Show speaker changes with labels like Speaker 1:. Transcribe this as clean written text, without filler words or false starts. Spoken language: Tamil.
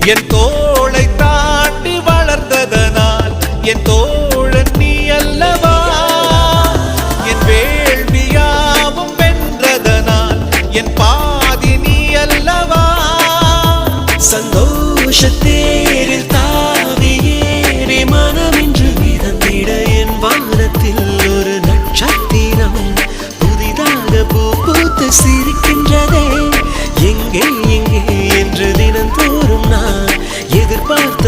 Speaker 1: என் தோளை தாண்டி வளர்ந்ததனால் என் தோழன் நீ அல்லவா. என் வேள்வியாவும் வென்றதனால் என் பாதி நீ அல்லவா.
Speaker 2: சந்தோஷத்தேரில் தாவி ஏறி மனமின்று மிதந்திட என் வானத்தில் ஒரு நட்சத்திரம் புதிதாக பூ பூத்து சிரிக்கின்றதே. எங்கே எங்கே என்று தினந்தோறும் நான் எதிர்பார்த்த